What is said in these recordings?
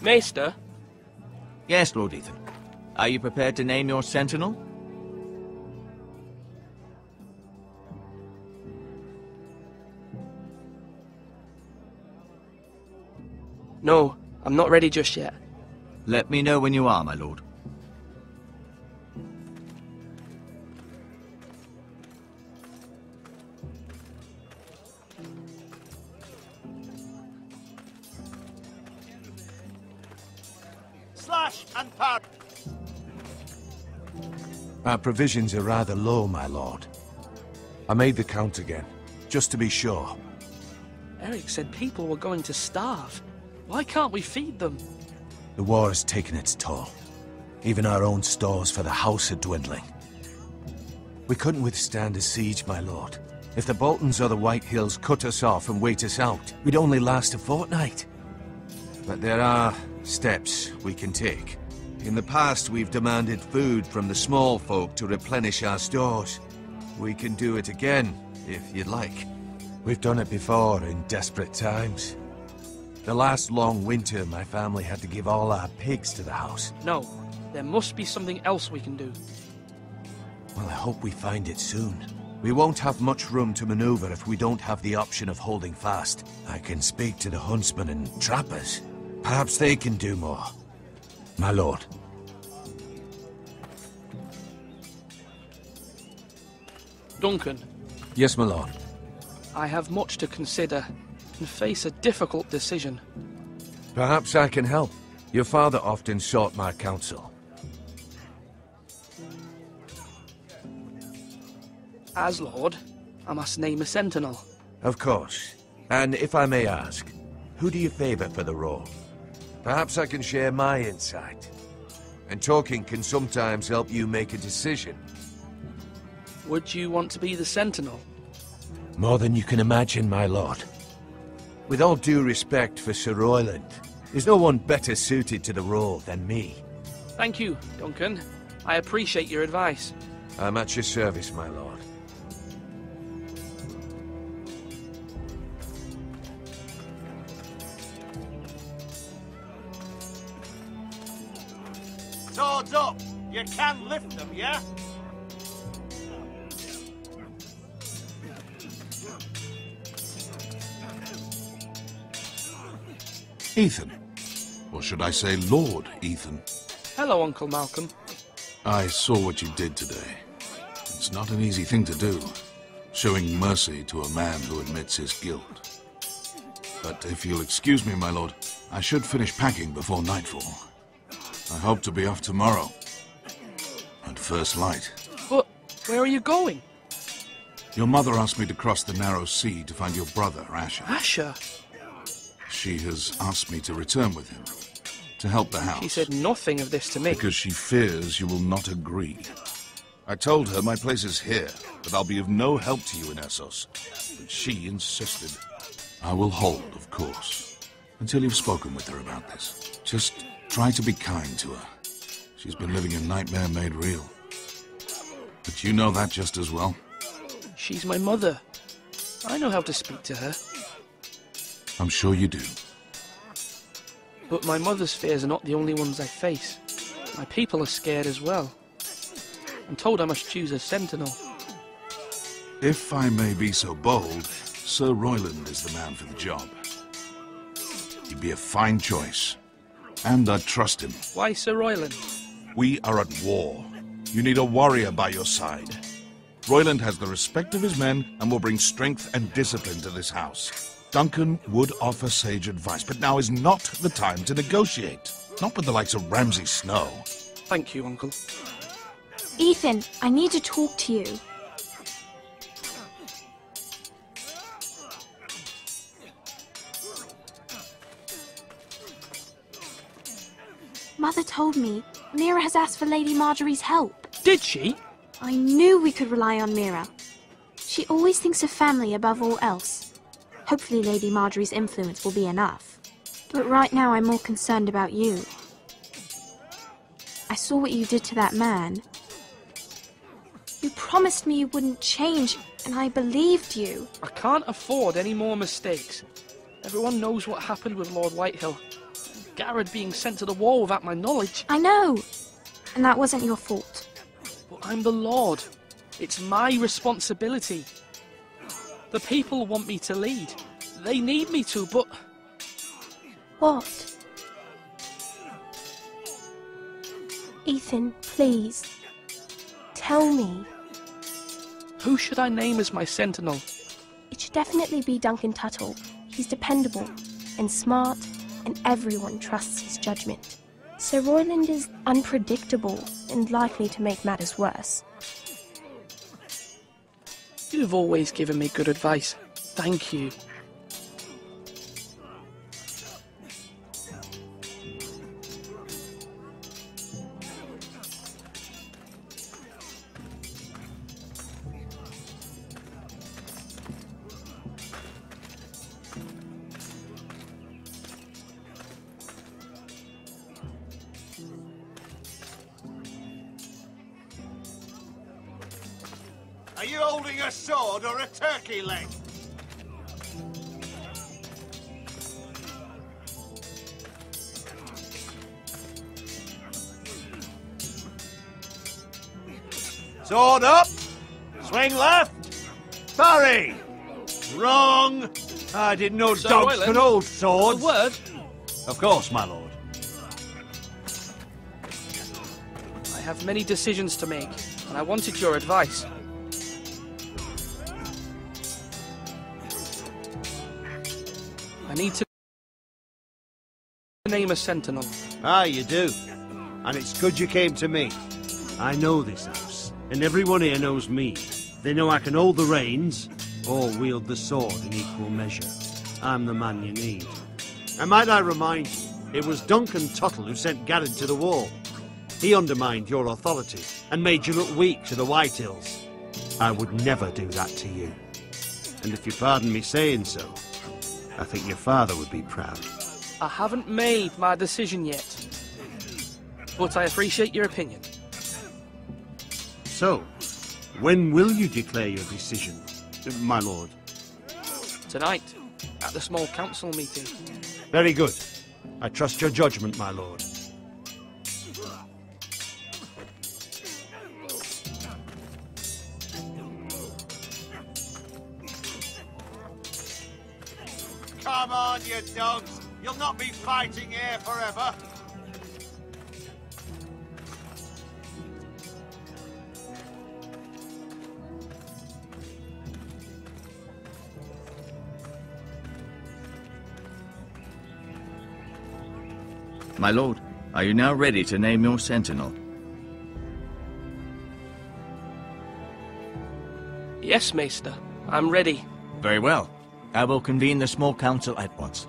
Maester? Yes, Lord Ethan. Are you prepared to name your sentinel? No, I'm not ready just yet. Let me know when you are, my lord. Slash and pad. Our provisions are rather low, my lord. I made the count again, just to be sure. Eric said people were going to starve. Why can't we feed them? The war has taken its toll. Even our own stores for the house are dwindling. We couldn't withstand a siege, my lord. If the Boltons or the White Hills cut us off and wait us out, we'd only last a fortnight. But there are steps we can take. In the past, we've demanded food from the small folk to replenish our stores. We can do it again, if you'd like. We've done it before in desperate times. The last long winter, my family had to give all our pigs to the house. No, there must be something else we can do. Well, I hope we find it soon. We won't have much room to maneuver if we don't have the option of holding fast. I can speak to the huntsmen and trappers. Perhaps they can do more. My lord. Duncan. Yes, my lord. I have much to consider and face a difficult decision. Perhaps I can help. Your father often sought my counsel. As Lord, I must name a sentinel. Of course. And if I may ask, who do you favor for the role? Perhaps I can share my insight. And talking can sometimes help you make a decision. Would you want to be the sentinel? More than you can imagine, my lord. With all due respect for Sir Royland, there's no one better suited to the role than me. Thank you, Duncan. I appreciate your advice. I'm at your service, my lord. Swords up! You can lift them, yeah? Ethan. Or should I say Lord Ethan? Hello, Uncle Malcolm. I saw what you did today. It's not an easy thing to do, showing mercy to a man who admits his guilt. But if you'll excuse me, my lord, I should finish packing before nightfall. I hope to be off tomorrow. At first light. But where are you going? Your mother asked me to cross the narrow sea to find your brother, Asher. Asher? She has asked me to return with him, to help the house. She said nothing of this to me. Because she fears you will not agree. I told her my place is here, that I'll be of no help to you in Essos. But she insisted. I will hold, of course, until you've spoken with her about this. Just try to be kind to her. She's been living a nightmare made real. But you know that just as well. She's my mother. I know how to speak to her. I'm sure you do. But my mother's fears are not the only ones I face. My people are scared as well. I'm told I must choose a sentinel. If I may be so bold, Sir Royland is the man for the job. He'd be a fine choice. And I trust him. Why Sir Royland? We are at war. You need a warrior by your side. Royland has the respect of his men and will bring strength and discipline to this house. Duncan would offer sage advice, but now is not the time to negotiate. Not with the likes of Ramsay Snow. Thank you, Uncle. Ethan, I need to talk to you. Mother told me Mira has asked for Lady Marjorie's help. Did she? I knew we could rely on Mira. She always thinks of family above all else. Hopefully Lady Marjorie's influence will be enough. But right now I'm more concerned about you. I saw what you did to that man. You promised me you wouldn't change, and I believed you. I can't afford any more mistakes. Everyone knows what happened with Lord Whitehill. Garrett being sent to the war without my knowledge. I know. And that wasn't your fault. But I'm the Lord. It's my responsibility. The people want me to lead. They need me to, but... What? Ethan, please. Tell me. Who should I name as my sentinel? It should definitely be Duncan Tuttle. He's dependable and smart, and everyone trusts his judgment. Sir Royland is unpredictable and likely to make matters worse. You've always given me good advice. Thank you. Are you holding a sword or a turkey leg? Sword up! Swing left! Parry! Wrong! I didn't know Sir dogs Royland, could hold A swords. word? Of course, my lord. I have many decisions to make, and I wanted your advice. I need to name a sentinel. Ah, you do. And it's good you came to me. I know this house, and everyone here knows me. They know I can hold the reins, or wield the sword in equal measure. I'm the man you need. And might I remind you, it was Duncan Tuttle who sent Garrett to the war. He undermined your authority, and made you look weak to the Whitehills. I would never do that to you. And if you pardon me saying so, I think your father would be proud. I haven't made my decision yet, but I appreciate your opinion. So, when will you declare your decision, my lord? Tonight, at the small council meeting. Very good. I trust your judgment, my lord. Come on, you dogs. You'll not be fighting here forever. My lord, are you now ready to name your sentinel? Yes, Maester. I'm ready. Very well. I will convene the small council at once.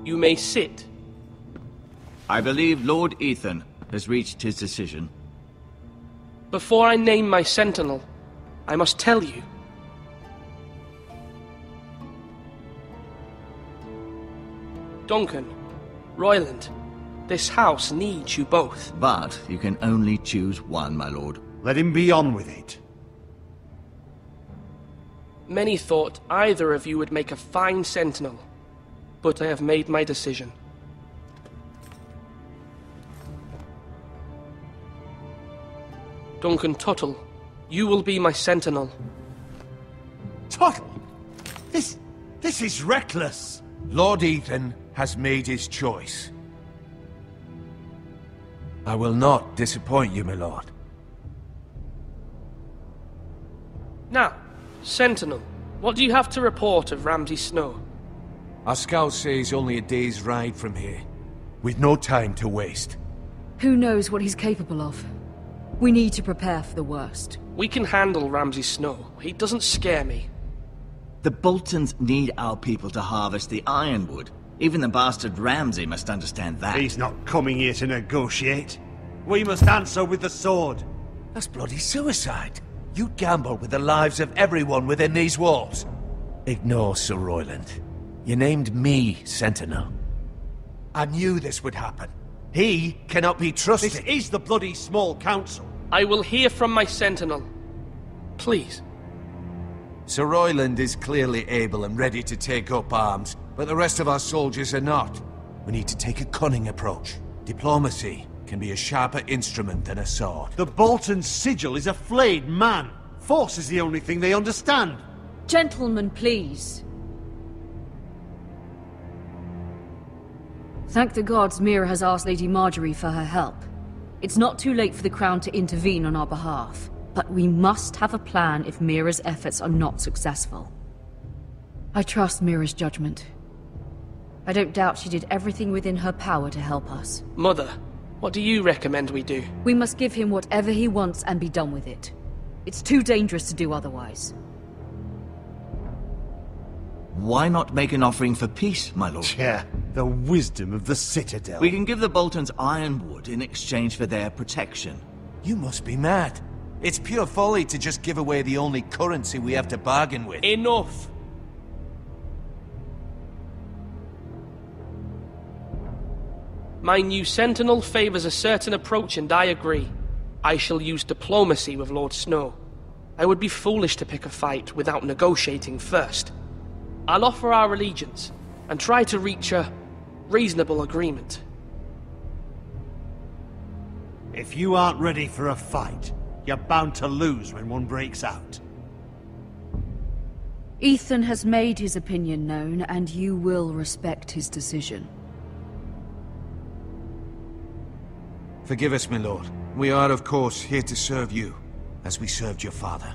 You may sit. I believe Lord Ethan has reached his decision. Before I name my sentinel, I must tell you. Duncan, Royland, this house needs you both. But you can only choose one, my lord. Let him be on with it. Many thought either of you would make a fine sentinel, but I have made my decision. Duncan Tuttle, you will be my sentinel. Tuttle! This is reckless! Lord Ethan has made his choice. I will not disappoint you, my lord. Now, sentinel, what do you have to report of Ramsay Snow? Our scouts say he's only a day's ride from here, with no time to waste. Who knows what he's capable of? We need to prepare for the worst. We can handle Ramsay Snow. He doesn't scare me. The Boltons need our people to harvest the ironwood. Even the bastard Ramsay must understand that. He's not coming here to negotiate. We must answer with the sword. That's bloody suicide. You gamble with the lives of everyone within these walls. Ignore Sir Royland. You named me Sentinel. I knew this would happen. He cannot be trusted. This is the bloody small council. I will hear from my sentinel. Please. Sir Royland is clearly able and ready to take up arms, but the rest of our soldiers are not. We need to take a cunning approach. Diplomacy can be a sharper instrument than a sword. The Bolton sigil is a flayed man. Force is the only thing they understand. Gentlemen, please. Thank the gods Mira has asked Lady Marjorie for her help. It's not too late for the Crown to intervene on our behalf, but we must have a plan if Mira's efforts are not successful. I trust Mira's judgment. I don't doubt she did everything within her power to help us. Mother, what do you recommend we do? We must give him whatever he wants and be done with it. It's too dangerous to do otherwise. Why not make an offering for peace, my lord? Yeah, the wisdom of the Citadel. We can give the Boltons ironwood in exchange for their protection. You must be mad. It's pure folly to just give away the only currency we have to bargain with. Enough! My new sentinel favors a certain approach, and I agree. I shall use diplomacy with Lord Snow. I would be foolish to pick a fight without negotiating first. I'll offer our allegiance, and try to reach a reasonable agreement. If you aren't ready for a fight, you're bound to lose when one breaks out. Ethan has made his opinion known, and you will respect his decision. Forgive us, my lord. We are, of course, here to serve you, as we served your father.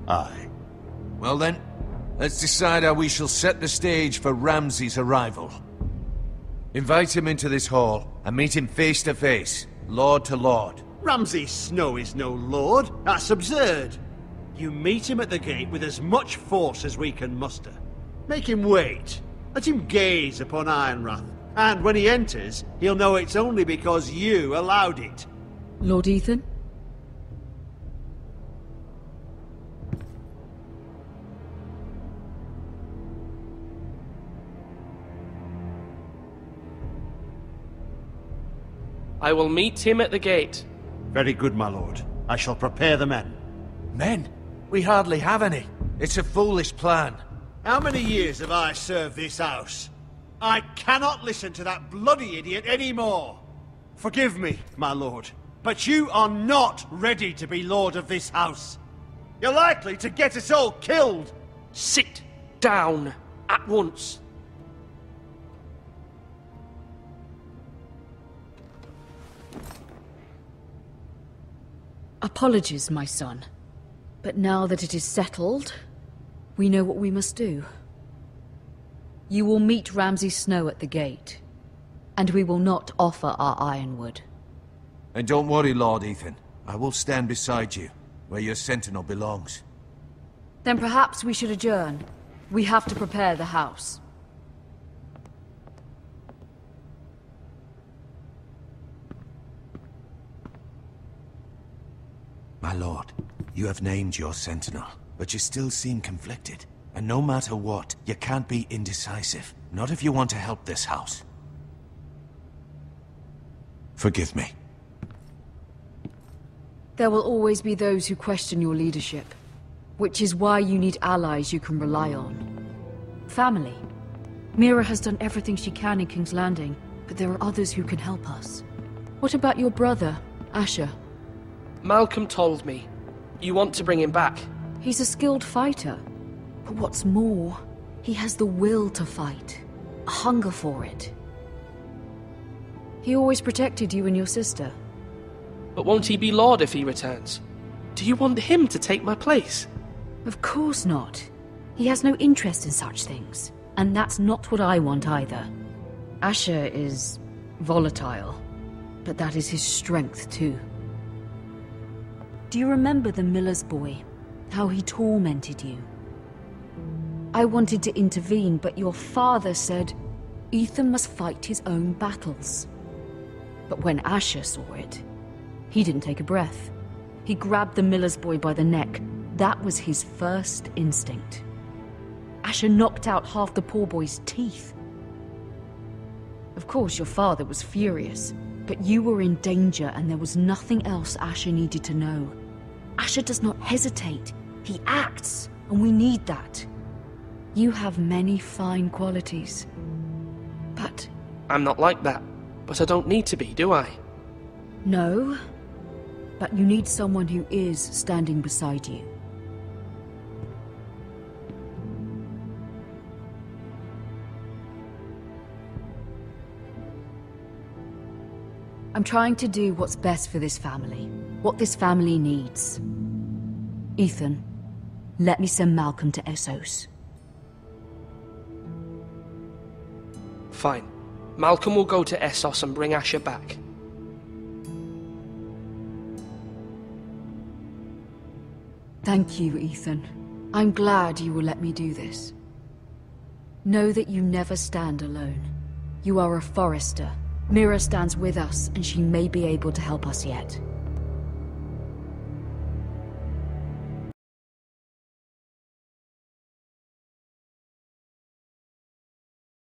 Aye. Well then, let's decide how we shall set the stage for Ramsay's arrival. Invite him into this hall, and meet him face to face, lord to lord. Ramsay Snow is no lord. That's absurd. You meet him at the gate with as much force as we can muster. Make him wait. Let him gaze upon Ironrath. And when he enters, he'll know it's only because you allowed it. Lord Ethan? I will meet him at the gate. Very good, my lord. I shall prepare the men. Men? We hardly have any. It's a foolish plan. How many years have I served this house? I cannot listen to that bloody idiot anymore. Forgive me, my lord, but you are not ready to be lord of this house. You're likely to get us all killed. Sit down at once. Apologies, my son. But now that it is settled, we know what we must do. You will meet Ramsay Snow at the gate, and we will not offer our ironwood. And don't worry, Lord Ethan. I will stand beside you, where your sentinel belongs. Then perhaps we should adjourn. We have to prepare the house. My lord, you have named your sentinel, but you still seem conflicted. And no matter what, you can't be indecisive. Not if you want to help this house. Forgive me. There will always be those who question your leadership, which is why you need allies you can rely on. Family. Mira has done everything she can in King's Landing, but there are others who can help us. What about your brother, Asher? Malcolm told me. You want to bring him back? He's a skilled fighter. But what's more, he has the will to fight. A hunger for it. He always protected you and your sister. But won't he be Lord if he returns? Do you want him to take my place? Of course not. He has no interest in such things. And that's not what I want either. Asher is volatile. But that is his strength too. Do you remember the miller's boy? How he tormented you? I wanted to intervene, but your father said Ethan must fight his own battles. But when Asher saw it, he didn't take a breath. He grabbed the miller's boy by the neck. That was his first instinct. Asher knocked out half the poor boy's teeth. Of course, your father was furious, but you were in danger and there was nothing else Asher needed to know. Asher does not hesitate. He acts, and we need that. You have many fine qualities, but... I'm not like that, but I don't need to be, do I? No, but you need someone who is standing beside you. I'm trying to do what's best for this family, what this family needs. Ethan, let me send Malcolm to Essos. Fine. Malcolm will go to Essos and bring Asher back. Thank you, Ethan. I'm glad you will let me do this. Know that you never stand alone. You are a Forrester. Mira stands with us, and she may be able to help us yet.